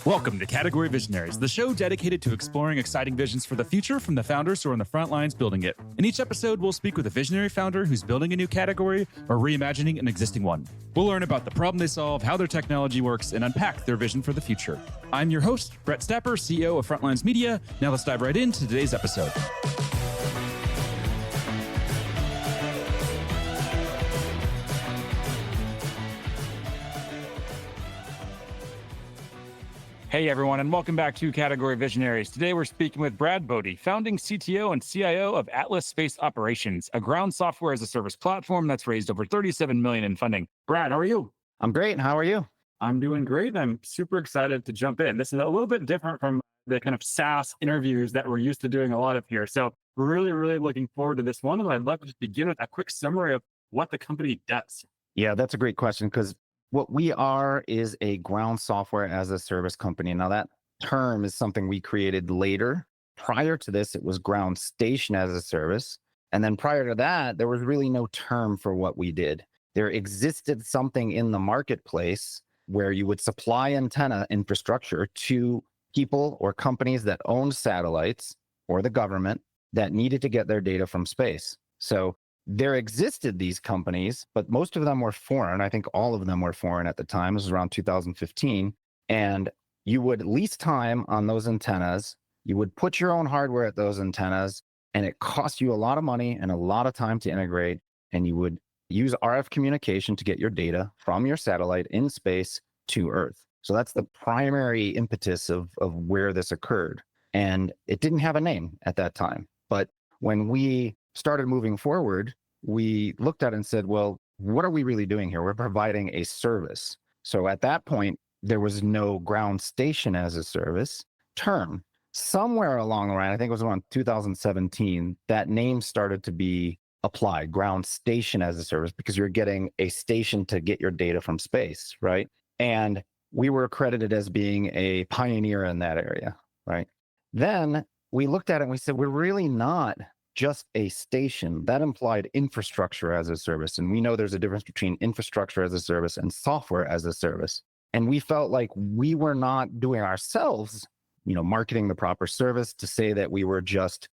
Welcome to Category Visionaries, the show dedicated to exploring exciting visions for the future from the founders who are on the front lines building it. In each episode, we'll speak with a visionary founder who's building a new category or reimagining an existing one. We'll learn about the problem they solve, how their technology works, and unpack their vision for the future. I'm your host, Brett Stapper, CEO of Frontlines Media. Now let's dive right into today's episode. Hey everyone, and welcome back to Category Visionaries. Today we're speaking with Brad Bode, founding CTO and CIO of Atlas Space Operations, a ground software as a service platform that's raised over $37 million in funding. Brad, how are you? I'm great. How are you? I'm doing great. I'm super excited to jump in. This is a little bit different from the kind of SaaS interviews that we're used to doing a lot of here. So really looking forward to this one. And I'd love to just begin with a quick summary of what the company does. Yeah, that's a great question because what we are is a ground software as a service company. Now, that term is something we created later. Prior to this, it was ground station as a service. And then prior to that, there was really no term for what we did. There existed something in the marketplace where you would supply antenna infrastructure to people or companies that owned satellites or the government that needed to get their data from space. So there existed these companies, but most of them were foreign. I think all of them were foreign at the time. This was around 2015. And you would lease time on those antennas. You would put your own hardware at those antennas, and it cost you a lot of money and a lot of time to integrate. And you would use RF communication to get your data from your satellite in space to Earth. So that's the primary impetus of where this occurred. And it didn't have a name at that time. But when we started moving forward, we looked at it and said, well, what are we really doing here? We're providing a service. So at that point, there was no ground station as a service term. Somewhere along the line, I think it was around 2017, that name started to be applied, ground station as a service, because you're getting a station to get your data from space, right? And we were accredited as being a pioneer in that area, right? Then we looked at it and we said, we're really not just a station. That implied infrastructure as a service. And we know there's a difference between infrastructure as a service and software as a service. And we felt like we were not doing ourselves, marketing the proper service to say that we were just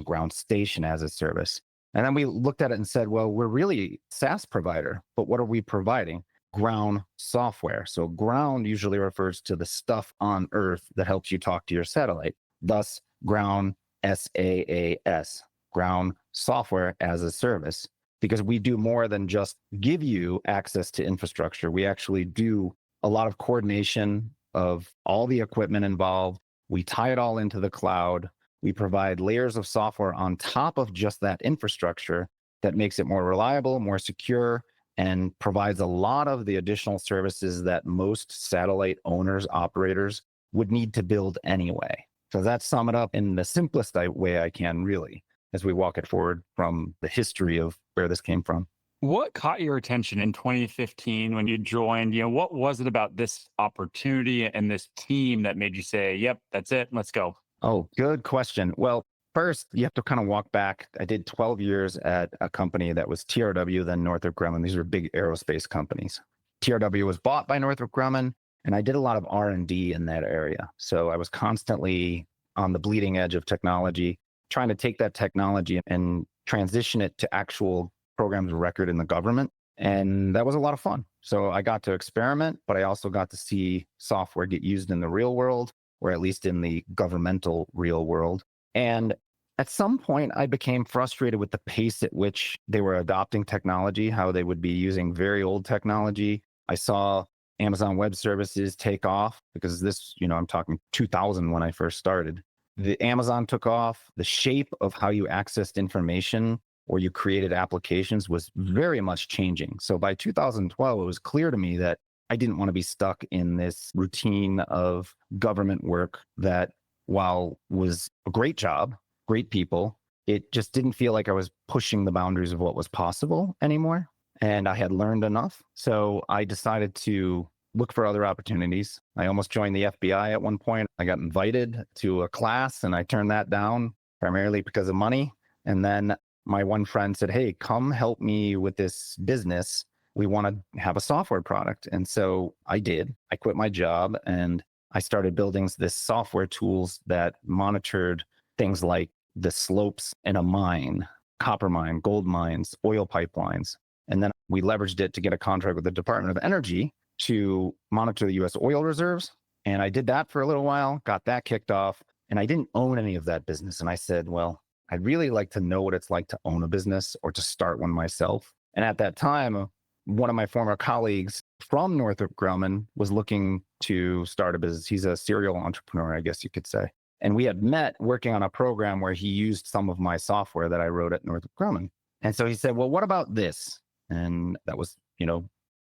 ground station as a service. And then we looked at it and said, well, we're really SaaS provider, but what are we providing? Ground software. So ground usually refers to the stuff on Earth that helps you talk to your satellite. Thus, ground SaaS, ground software as a service, because we do more than just give you access to infrastructure. We actually do a lot of coordination of all the equipment involved. We tie it all into the cloud. We provide layers of software on top of just that infrastructure that makes it more reliable, more secure, and provides a lot of the additional services that most satellite owners, operators would need to build anyway. So that's sum it up in the simplest way I can, really, as we walk it forward from the history of where this came from. What caught your attention in 2015 when you joined? What was it about this opportunity and this team that made you say, yep, that's it, let's go? Oh, good question. Well, first, you have to kind of walk back. I did 12 years at a company that was TRW, then Northrop Grumman. These were big aerospace companies. TRW was bought by Northrop Grumman. And I did a lot of R&D in that area. So I was constantly on the bleeding edge of technology, trying to take that technology and transition it to actual programs of record in the government. And that was a lot of fun. So I got to experiment, but I also got to see software get used in the real world, or at least in the governmental real world. And at some point, I became frustrated with the pace at which they were adopting technology, how they would be using very old technology. I saw Amazon Web Services take off because this, I'm talking 2000 when I first started. The Amazon took off. The shape of how you accessed information or you created applications was very much changing. So by 2012, it was clear to me that I didn't want to be stuck in this routine of government work that, while was a great job, great people, it just didn't feel like I was pushing the boundaries of what was possible anymore. And I had learned enough. So I decided to look for other opportunities. I almost joined the FBI at one point. I got invited to a class and I turned that down primarily because of money. And then my one friend said, hey, come help me with this business. we want to have a software product. And so I did. I quit my job and I started building this software tools that monitored things like the slopes in a mine, copper mine, gold mines, oil pipelines. And then we leveraged it to get a contract with the Department of Energy to monitor the US oil reserves. And I did that for a little while, got that kicked off, and I didn't own any of that business. And I said, well, I'd really like to know what it's like to own a business or to start one myself. And at that time, one of my former colleagues from Northrop Grumman was looking to start a business. He's a serial entrepreneur, I guess you could say. And we had met working on a program where he used some of my software that I wrote at Northrop Grumman. And so he said, well, what about this? And that was,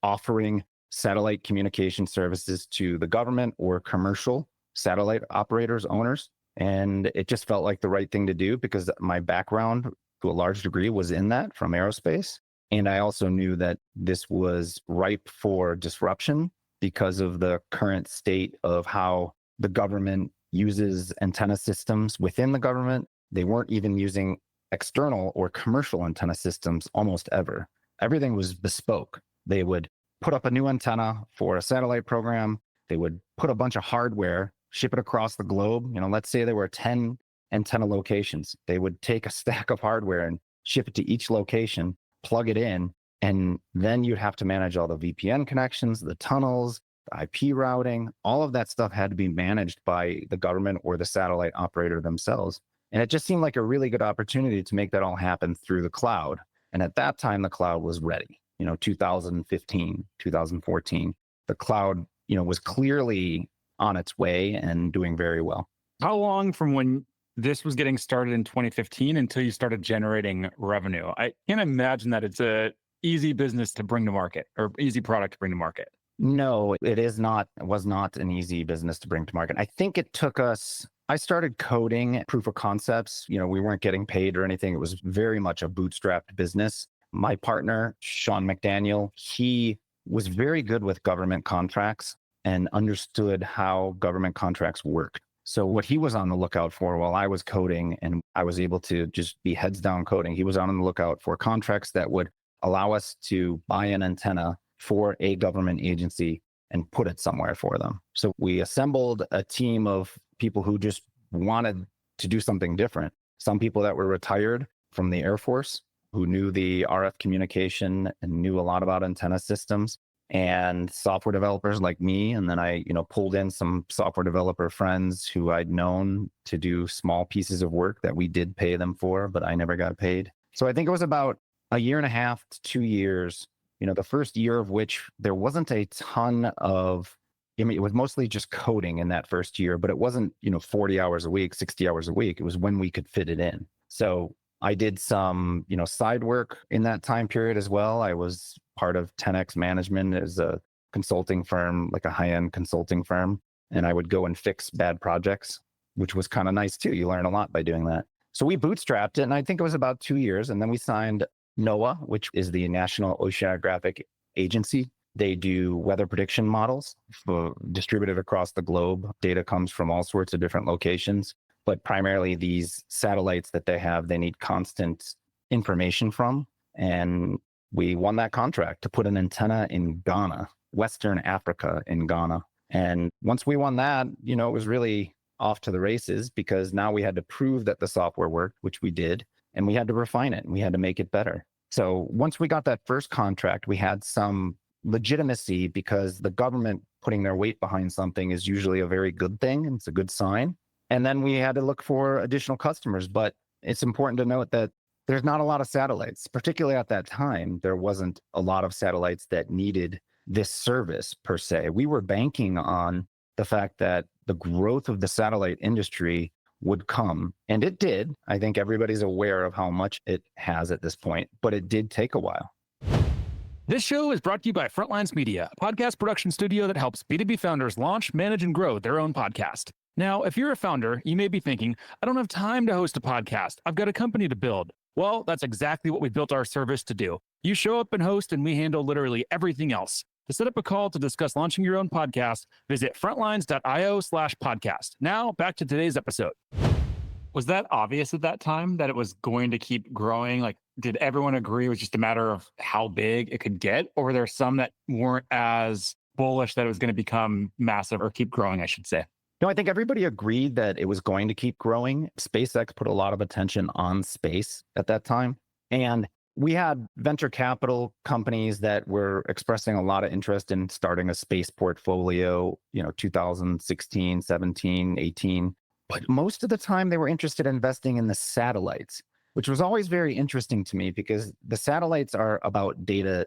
offering satellite communication services to the government or commercial satellite operators, owners. And it just felt like the right thing to do because my background to a large degree was in that from aerospace. And I also knew that this was ripe for disruption because of the current state of how the government uses antenna systems within the government. They weren't even using external or commercial antenna systems almost ever. Everything was bespoke. They would put up a new antenna for a satellite program. They would put a bunch of hardware, ship it across the globe. Let's say there were 10 antenna locations. They would take a stack of hardware and ship it to each location, plug it in, and then you'd have to manage all the VPN connections, the tunnels, the IP routing. All of that stuff had to be managed by the government or the satellite operator themselves. And it just seemed like a really good opportunity to make that all happen through the cloud. And at that time, the cloud was ready. 2015, 2014, the cloud, was clearly on its way and doing very well. How long from when this was getting started in 2015 until you started generating revenue? I can't imagine that it's a easy business to bring to market or easy product to bring to market. No, it is not. It was not an easy business to bring to market. I think it took us, I started coding proof of concepts. We weren't getting paid or anything. It was very much a bootstrapped business. My partner, Sean McDaniel, he was very good with government contracts and understood how government contracts worked. So what he was on the lookout for while I was coding and I was able to just be heads down coding, he was on the lookout for contracts that would allow us to buy an antenna for a government agency and put it somewhere for them. So we assembled a team of people who just wanted to do something different. Some people that were retired from the Air Force who knew the RF communication and knew a lot about antenna systems, and software developers like me. And then I, pulled in some software developer friends who I'd known to do small pieces of work that we did pay them for, but I never got paid. So I think it was about a year and a half to 2 years, the first year of which there wasn't a ton of, it was mostly just coding in that first year, but it wasn't, 40 hours a week, 60 hours a week. It was when we could fit it in. So I did some, side work in that time period as well. I was part of 10X Management as a consulting firm, like a high-end consulting firm. And I would go and fix bad projects, which was kind of nice too. You learn a lot by doing that. So we bootstrapped it. And I think it was about 2 years. And then we signed NOAA, which is the National Oceanographic Agency. They do weather prediction models distributed across the globe. Data comes from all sorts of different locations. But primarily these satellites that they have, they need constant information from. And we won that contract to put an antenna in Ghana, Western Africa in Ghana. And once we won that, it was really off to the races because now we had to prove that the software worked, which we did, and we had to refine it and we had to make it better. So once we got that first contract, we had some legitimacy because the government putting their weight behind something is usually a very good thing. And it's a good sign. And then we had to look for additional customers. But it's important to note that there's not a lot of satellites, particularly at that time. There wasn't a lot of satellites that needed this service per se. We were banking on the fact that the growth of the satellite industry would come. And it did. I think everybody's aware of how much it has at this point, but it did take a while. This show is brought to you by Frontlines Media, a podcast production studio that helps B2B founders launch, manage, and grow their own podcast. Now, if you're a founder, you may be thinking, I don't have time to host a podcast. I've got a company to build. Well, that's exactly what we built our service to do. You show up and host, and we handle literally everything else. To set up a call to discuss launching your own podcast, visit frontlines.io/podcast. Now, back to today's episode. Was that obvious at that time that it was going to keep growing? Like did everyone agree it was just a matter of how big it could get? Or were there some that weren't as bullish that it was going to become massive or keep growing, I should say? No, I think everybody agreed that it was going to keep growing. SpaceX put a lot of attention on space at that time. And we had venture capital companies that were expressing a lot of interest in starting a space portfolio, 2016, 17, 18. But most of the time, they were interested in investing in the satellites, which was always very interesting to me because the satellites are about data,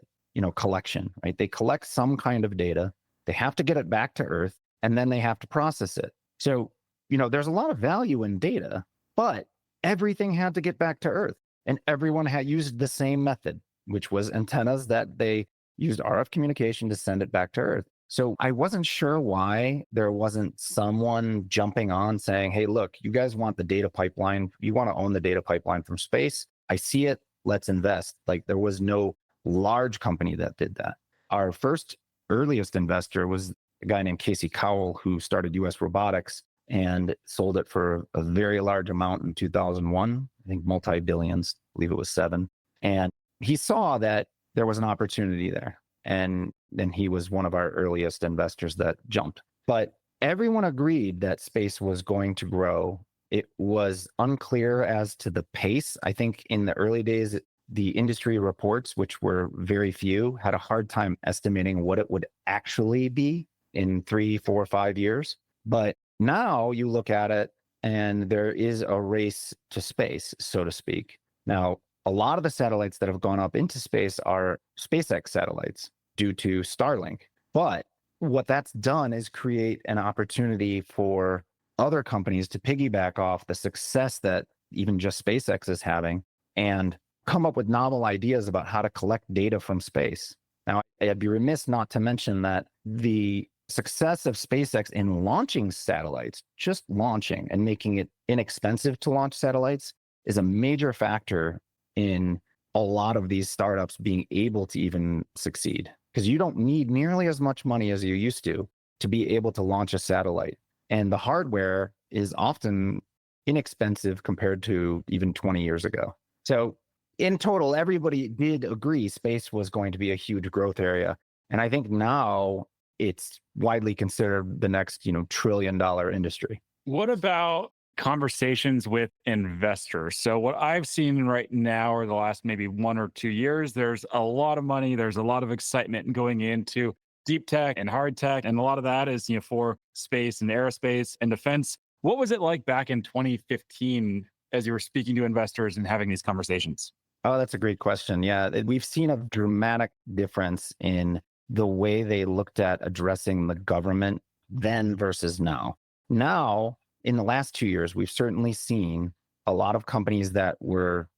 collection, right? They collect some kind of data, they have to get it back to Earth, and then they have to process it. So, there's a lot of value in data, but everything had to get back to Earth. And everyone had used the same method, which was antennas that they used RF communication to send it back to Earth. So I wasn't sure why there wasn't someone jumping on saying, hey, look, you guys want the data pipeline. You want to own the data pipeline from space. I see it. Let's invest. Like there was no large company that did that. Our first earliest investor was a guy named Casey Cowell, who started US Robotics and sold it for a very large amount in 2001, I think multi-billions, I believe it was 7. And he saw that there was an opportunity there. And then he was one of our earliest investors that jumped. But everyone agreed that space was going to grow. It was unclear as to the pace. I think in the early days, the industry reports, which were very few, had a hard time estimating what it would actually be in 3, 4, 5 years. But now you look at it and there is a race to space, so to speak. Now, a lot of the satellites that have gone up into space are SpaceX satellites due to Starlink. But what that's done is create an opportunity for other companies to piggyback off the success that even just SpaceX is having and come up with novel ideas about how to collect data from space. Now, I'd be remiss not to mention that the success of SpaceX in launching satellites, just launching and making it inexpensive to launch satellites, is a major factor in a lot of these startups being able to even succeed. Because you don't need nearly as much money as you used to be able to launch a satellite. And the hardware is often inexpensive compared to even 20 years ago. So in total, everybody did agree space was going to be a huge growth area. And I think now it's widely considered the next, trillion-dollar industry. What about conversations with investors? So what I've seen right now or the last maybe 1 or 2 years, there's a lot of money, there's a lot of excitement going into deep tech and hard tech. And a lot of that is, for space and aerospace and defense. What was it like back in 2015 as you were speaking to investors and having these conversations? Oh, that's a great question. Yeah, we've seen a dramatic difference in the way they looked at addressing the government then versus now. Now, in the last 2 years, we've certainly seen a lot of companies that were,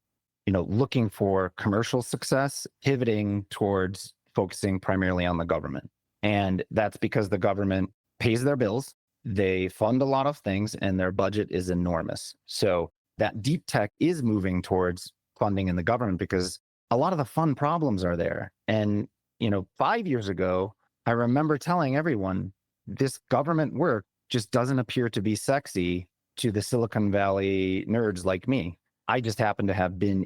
looking for commercial success, pivoting towards focusing primarily on the government. And that's because the government pays their bills, they fund a lot of things, and their budget is enormous. So that deep tech is moving towards funding in the government because a lot of the fun problems are there. And 5 years ago, I remember telling everyone this government work just doesn't appear to be sexy to the Silicon Valley nerds like me. I just happen to have been,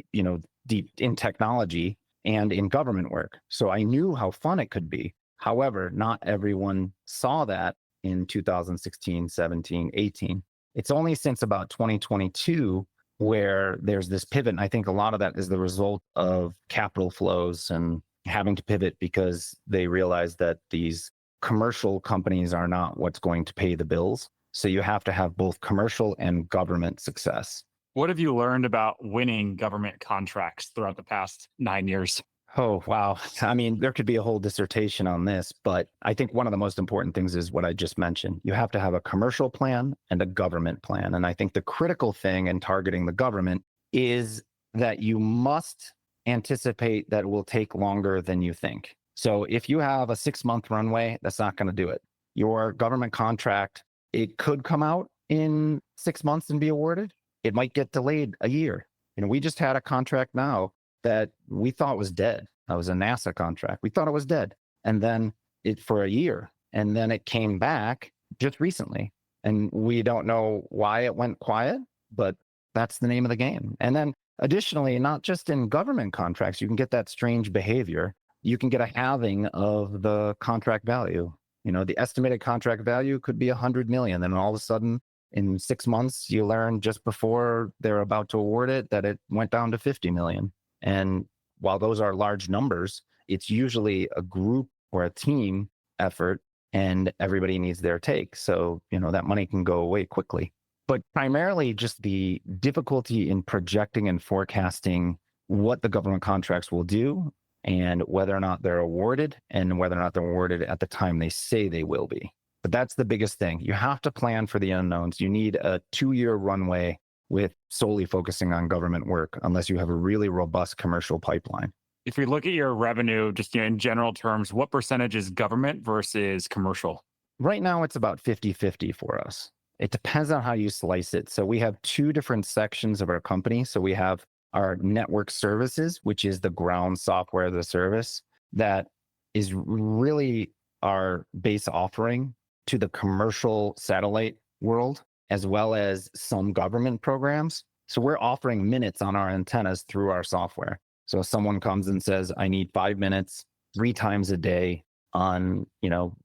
deep in technology and in government work. So I knew how fun it could be. However, not everyone saw that in 2016, 17, 18. It's only since about 2022 where there's this pivot. And I think a lot of that is the result of capital flows and having to pivot because they realize that these commercial companies are not what's going to pay the bills. So you have to have both commercial and government success. What have you learned about winning government contracts throughout the past 9 years? Oh, wow. I mean, there could be a whole dissertation on this, but I think one of the most important things is what I just mentioned. You have to have a commercial plan and a government plan. And I think the critical thing in targeting the government is that you must anticipate that it will take longer than you think. So if you have a 6-month runway, that's not going to do it. Your government contract, it could come out in 6 months and be awarded. It might get delayed a year. We just had a contract now that we thought was dead. That was a NASA contract. We thought it was dead. And then it for a year. And then it came back just recently. And we don't know why it went quiet, but that's the name of the game. And then Additionally, not just in government contracts, you can get that strange behavior. You can get a halving of the contract value. The estimated contract value could be 100 million. And all of a sudden, in 6 months, you learn just before they're about to award it that it went down to 50 million. And while those are large numbers, it's usually a group or a team effort, and everybody needs their take. So, that money can go away quickly. But primarily just the difficulty in projecting and forecasting what the government contracts will do and whether or not they're awarded and whether or not they're awarded at the time they say they will be. But that's the biggest thing. You have to plan for the unknowns. You need a 2-year runway with solely focusing on government work, unless you have a really robust commercial pipeline. If we look at your revenue, just in general terms, what percentage is government versus commercial? Right now, it's about 50-50 for us. It depends on how you slice it. So we have 2 different sections of our company. So we have our network services, which is the ground software as a service that is really our base offering to the commercial satellite world, as well as some government programs. So we're offering minutes on our antennas through our software. So if someone comes and says, I need 5 minutes 3 times a day on,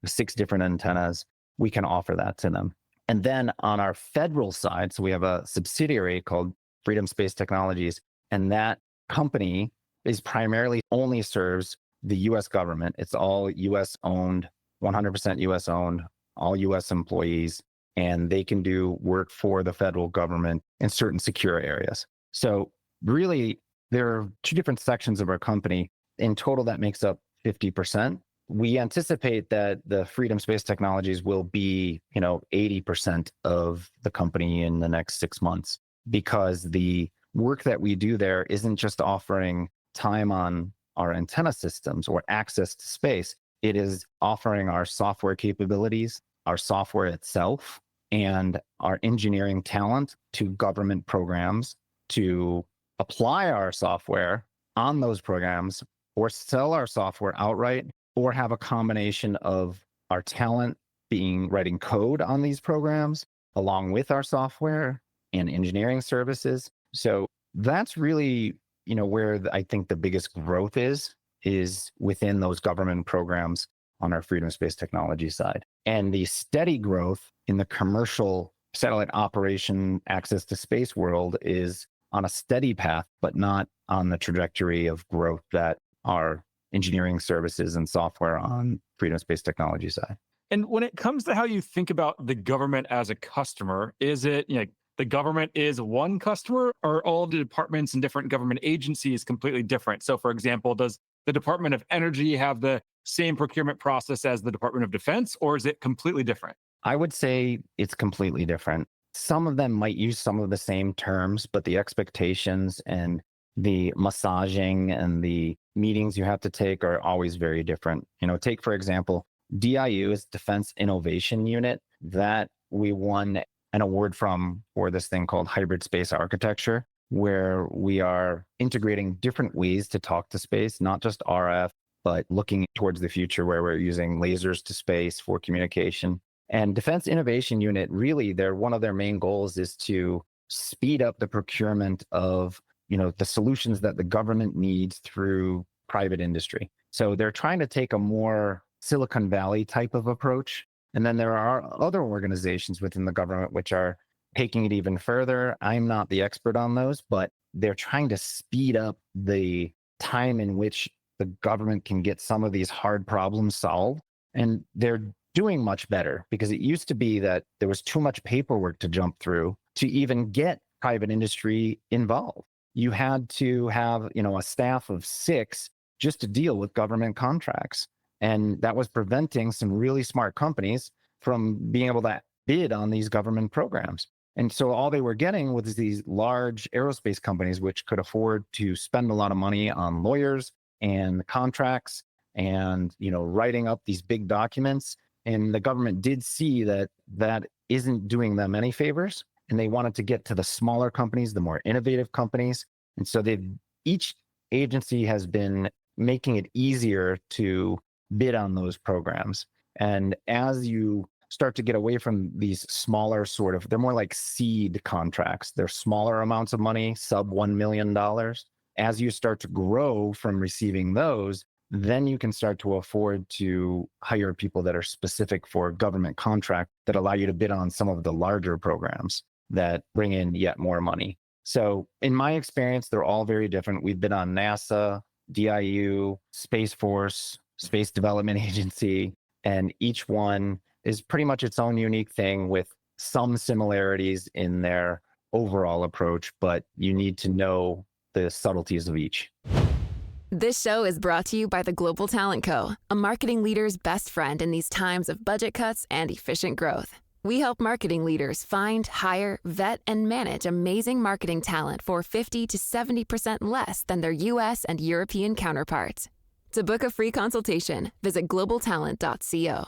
6 different antennas, we can offer that to them. And then on our federal side, so we have a subsidiary called Freedom Space Technologies, and that company is primarily only serves the US government. It's all US owned, 100% US owned, all US employees, and they can do work for the federal government in certain secure areas. So really, there are 2 different sections of our company. In total, that makes up 50%. We anticipate that the Freedom Space Technologies will be, 80% of the company in the next 6 months, because the work that we do there isn't just offering time on our antenna systems or access to space. It is offering our software capabilities, our software itself, and our engineering talent to government programs to apply our software on those programs, or sell our software outright, or have a combination of our talent writing code on these programs along with our software and engineering services. So that's really, where I think the biggest growth is within those government programs on our Freedom Space Technology side. And the steady growth in the commercial satellite operation access to space world is on a steady path, but not on the trajectory of growth that our engineering services and software on Freedom Space Technology side. And when it comes to how you think about the government as a customer, is it, the government is one customer, or all the departments and different government agencies completely different? So for example, does the Department of Energy have the same procurement process as the Department of Defense, or is it completely different? I would say it's completely different. Some of them might use some of the same terms, but the expectations and the massaging and the meetings you have to take are always very different. Take, for example, DIU is Defense Innovation Unit that we won an award from for this thing called hybrid space architecture, where we are integrating different ways to talk to space, not just RF, but looking towards the future where we're using lasers to space for communication. And Defense Innovation Unit, really, one of their main goals is to speed up the procurement of, the solutions that the government needs through private industry. So they're trying to take a more Silicon Valley type of approach. And then there are other organizations within the government which are taking it even further. I'm not the expert on those, but they're trying to speed up the time in which the government can get some of these hard problems solved. And they're doing much better, because it used to be that there was too much paperwork to jump through to even get private industry involved. You had to have, a staff of 6 just to deal with government contracts. And that was preventing some really smart companies from being able to bid on these government programs. And so all they were getting was these large aerospace companies, which could afford to spend a lot of money on lawyers and contracts and, writing up these big documents. And the government did see that that isn't doing them any favors. And they wanted to get to the smaller companies, the more innovative companies. And so each agency has been making it easier to bid on those programs. And as you start to get away from these smaller they're more like seed contracts. They're smaller amounts of money, sub $1 million. As you start to grow from receiving those, then you can start to afford to hire people that are specific for government contract that allow you to bid on some of the larger programs that bring in yet more money. So in my experience, they're all very different. We've been on NASA, DIU, Space Force, Space Development Agency, and each one is pretty much its own unique thing with some similarities in their overall approach, but you need to know the subtleties of each. This show is brought to you by the Global Talent Co., a marketing leader's best friend in these times of budget cuts and efficient growth. We help marketing leaders find, hire, vet, and manage amazing marketing talent for 50 to 70% less than their US and European counterparts. To book a free consultation, visit globaltalent.co.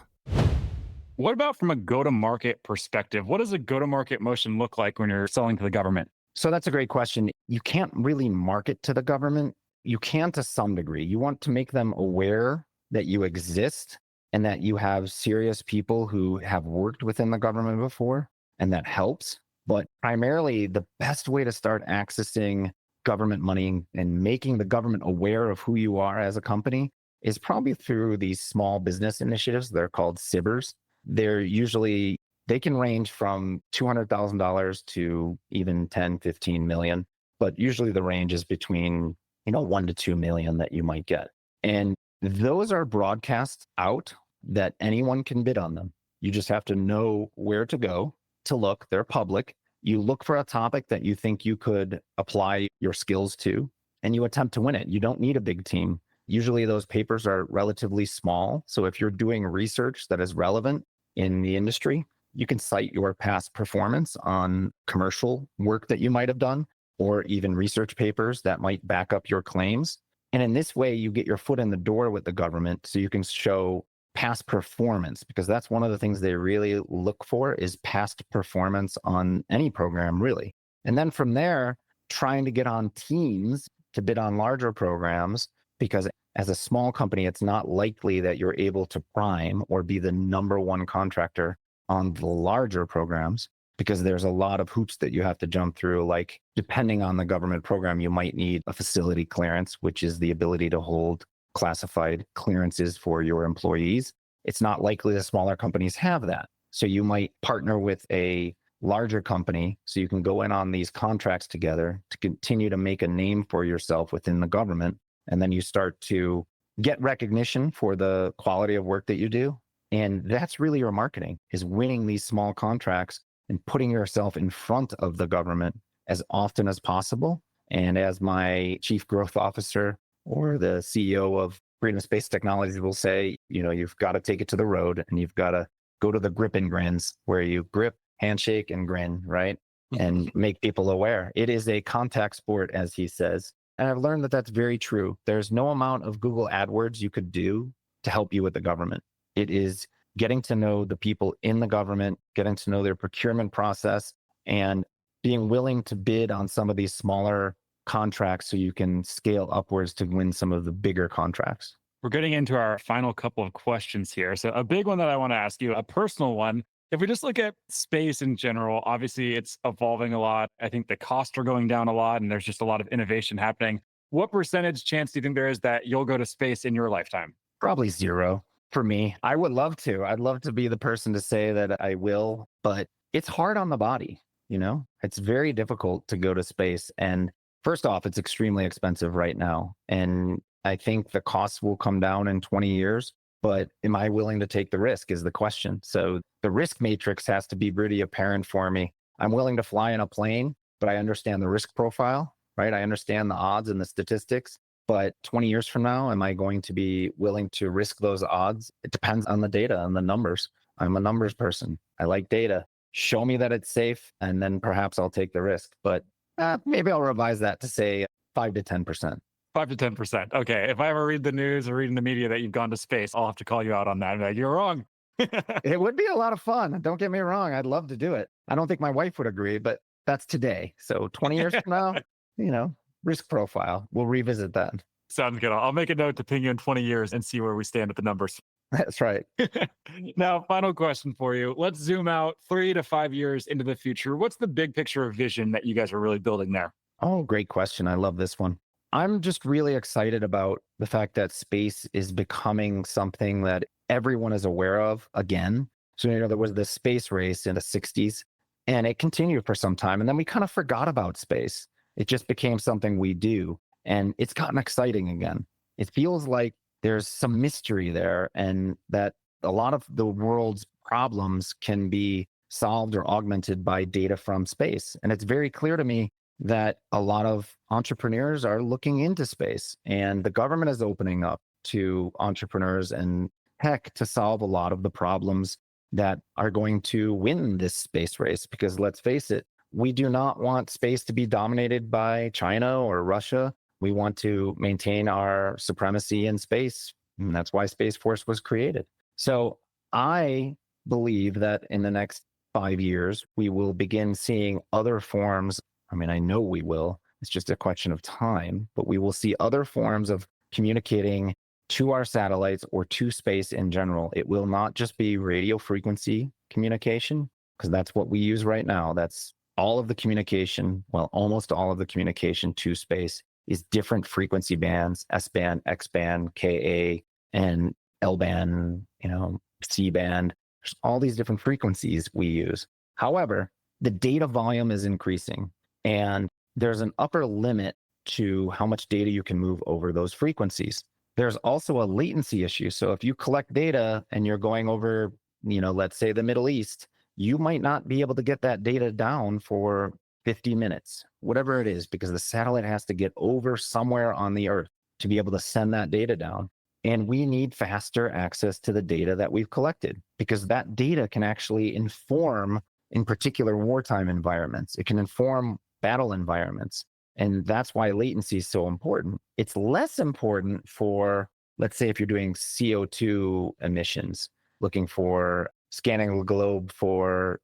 What about from a go-to-market perspective? What does a go-to-market motion look like when you're selling to the government? So that's a great question. You can't really market to the government. You can to some degree. You want to make them aware that you exist and that you have serious people who have worked within the government before, and that helps. But primarily, the best way to start accessing government money and making the government aware of who you are as a company is probably through these small business initiatives. They're called SIBRs. They can range from $200,000 to even 10, 15 million, but usually the range is between 1 to 2 million that you might get. And those are broadcast out that anyone can bid on them. You just have to know where to go to look. They're public. You look for a topic that you think you could apply your skills to, and you attempt to win it. You don't need a big team. Usually those papers are relatively small. So if you're doing research that is relevant in the industry, you can cite your past performance on commercial work that you might have done, or even research papers that might back up your claims. And in this way, you get your foot in the door with the government so you can show past performance, because that's one of the things they really look for is past performance on any program, really. And then from there, trying to get on teams to bid on larger programs, because as a small company, it's not likely that you're able to prime or be the number one contractor on the larger programs, because there's a lot of hoops that you have to jump through. Like, depending on the government program, you might need a facility clearance, which is the ability to hold classified clearances for your employees. It's not likely that smaller companies have that. So you might partner with a larger company so you can go in on these contracts together to continue to make a name for yourself within the government. And then you start to get recognition for the quality of work that you do. And that's really your marketing, is winning these small contracts and putting yourself in front of the government as often as possible. And as my chief growth officer or the CEO of Freedom Space Technologies will say, you've got to take it to the road, and you've got to go to the grip and grins, where you grip, handshake, and grin, right? And make people aware. It is a contact sport, as he says. And I've learned that that's very true. There's no amount of Google AdWords you could do to help you with the government. It is getting to know the people in the government, getting to know their procurement process, and being willing to bid on some of these smaller contracts so you can scale upwards to win some of the bigger contracts. We're getting into our final couple of questions here. So a big one that I want to ask you, a personal one. If we just look at space in general, obviously it's evolving a lot. I think the costs are going down a lot, and there's just a lot of innovation happening. What percentage chance do you think there is that you'll go to space in your lifetime? Probably zero for me. I would love to. I'd love to be the person to say that I will, but it's hard on the body. It's very difficult to go to space. And first off, it's extremely expensive right now. And I think the costs will come down in 20 years. But am I willing to take the risk is the question. So the risk matrix has to be pretty apparent for me. I'm willing to fly in a plane, but I understand the risk profile, right? I understand the odds and the statistics. But 20 years from now, am I going to be willing to risk those odds? It depends on the data and the numbers. I'm a numbers person. I like data. Show me that it's safe, and then perhaps I'll take the risk. But maybe I'll revise that to say 5 to 10%. 5 to 10%. Okay. If I ever read the news or read in the media that you've gone to space, I'll have to call you out on that. Like, you're wrong. It would be a lot of fun. Don't get me wrong. I'd love to do it. I don't think my wife would agree, but that's today. So 20 years from now, risk profile. We'll revisit that. Sounds good. I'll make a note to ping you in 20 years and see where we stand with the numbers. That's right. Now, final question for you. Let's zoom out 3 to 5 years into the future. What's the big picture of vision that you guys are really building there? Oh, great question. I love this one. I'm just really excited about the fact that space is becoming something that everyone is aware of again. So, there was this space race in the 60s, and it continued for some time. And then we kind of forgot about space. It just became something we do. And it's gotten exciting again. It feels like there's some mystery there, and that a lot of the world's problems can be solved or augmented by data from space. And it's very clear to me that a lot of entrepreneurs are looking into space, and the government is opening up to entrepreneurs and tech to solve a lot of the problems that are going to win this space race. Because let's face it, we do not want space to be dominated by China or Russia. We want to maintain our supremacy in space. And that's why Space Force was created. So I believe that in the next 5 years, we will begin seeing other forms. I mean, I know we will. It's just a question of time, but we will see other forms of communicating to our satellites or to space in general. It will not just be radio frequency communication, because that's what we use right now. That's all of the communication, well, almost all of the communication to space is different frequency bands, S-band, X-band, Ka, and L-band, C-band. There's all these different frequencies we use. However, the data volume is increasing, and there's an upper limit to how much data you can move over those frequencies. There's also a latency issue. So if you collect data and you're going over, let's say the Middle East, you might not be able to get that data down for 50 minutes, whatever it is, because the satellite has to get over somewhere on the Earth to be able to send that data down. And we need faster access to the data that we've collected, because that data can actually inform, in particular, wartime environments. It can inform battle environments. And that's why latency is so important. It's less important for, let's say, if you're doing CO2 emissions, looking for scanning the globe for,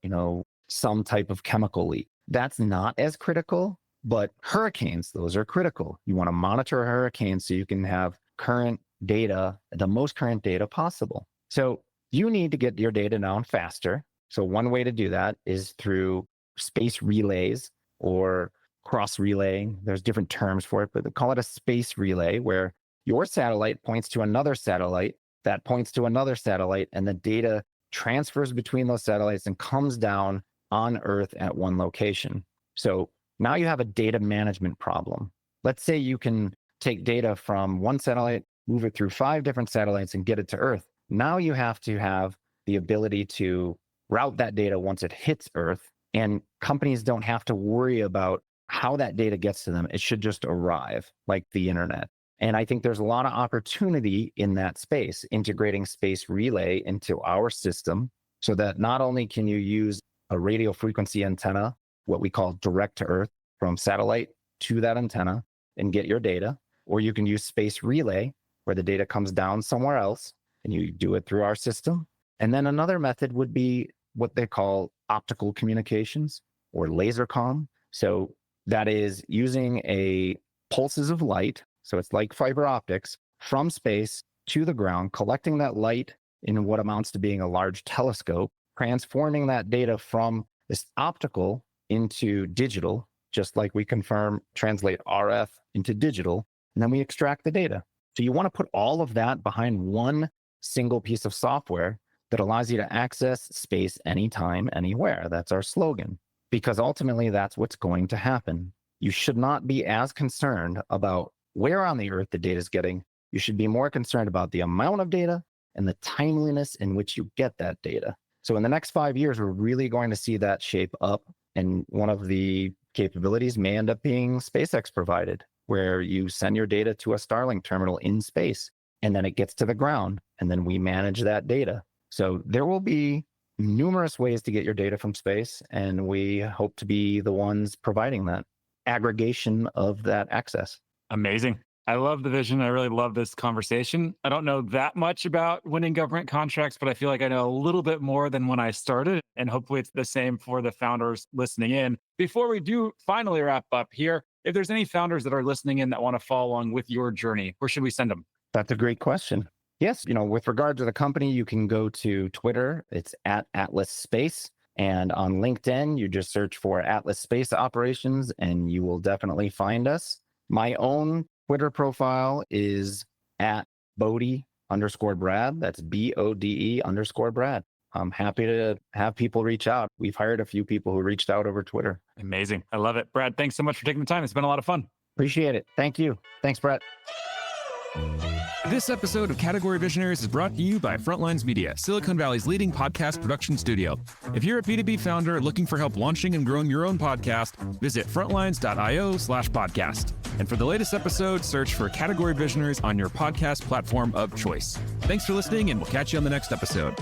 some type of chemical leak. That's not as critical, but hurricanes, those are critical. You want to monitor a hurricane so you can have current data, the most current data possible. So you need to get your data down faster. So one way to do that is through space relays or cross relaying. There's different terms for it, but they call it a space relay, where your satellite points to another satellite that points to another satellite, and the data transfers between those satellites and comes down on Earth at one location. So now you have a data management problem. Let's say you can take data from one satellite, move it through 5 different satellites, and get it to Earth. Now you have to have the ability to route that data once it hits Earth, and companies don't have to worry about how that data gets to them. It should just arrive, like the internet. And I think there's a lot of opportunity in that space, integrating space relay into our system, so that not only can you use a radio frequency antenna, what we call direct to Earth, from satellite to that antenna and get your data, or you can use space relay, where the data comes down somewhere else and you do it through our system. And then another method would be what they call optical communications, or laser comm. So that is using pulses of light. So it's like fiber optics from space to the ground, collecting that light in what amounts to being a large telescope, transforming that data from this optical into digital, just like we translate RF into digital, and then we extract the data. So you want to put all of that behind one single piece of software that allows you to access space anytime, anywhere. That's our slogan, because ultimately that's what's going to happen. You should not be as concerned about where on the Earth the data is getting. You should be more concerned about the amount of data and the timeliness in which you get that data. So in the next 5 years, we're really going to see that shape up. And one of the capabilities may end up being SpaceX provided, where you send your data to a Starlink terminal in space, and then it gets to the ground, and then we manage that data. So there will be numerous ways to get your data from space, and we hope to be the ones providing that aggregation of that access. Amazing. I love the vision. I really love this conversation. I don't know that much about winning government contracts, but I feel like I know a little bit more than when I started. And hopefully it's the same for the founders listening in. Before we do finally wrap up here, if there's any founders that are listening in that want to follow along with your journey, where should we send them? That's a great question. Yes, with regard to the company, you can go to Twitter. It's at Atlas Space. And on LinkedIn, you just search for Atlas Space Operations and you will definitely find us. My own Twitter profile is at Bode_Brad. That's BODE_Brad. I'm happy to have people reach out. We've hired a few people who reached out over Twitter. Amazing. I love it. Brad, thanks so much for taking the time. It's been a lot of fun. Appreciate it. Thank you. Thanks, Brett. This episode of Category Visionaries is brought to you by Frontlines Media, Silicon Valley's leading podcast production studio. If you're a B2B founder looking for help launching and growing your own podcast, visit frontlines.io/podcast. And for the latest episode, search for Category Visionaries on your podcast platform of choice. Thanks for listening, and we'll catch you on the next episode.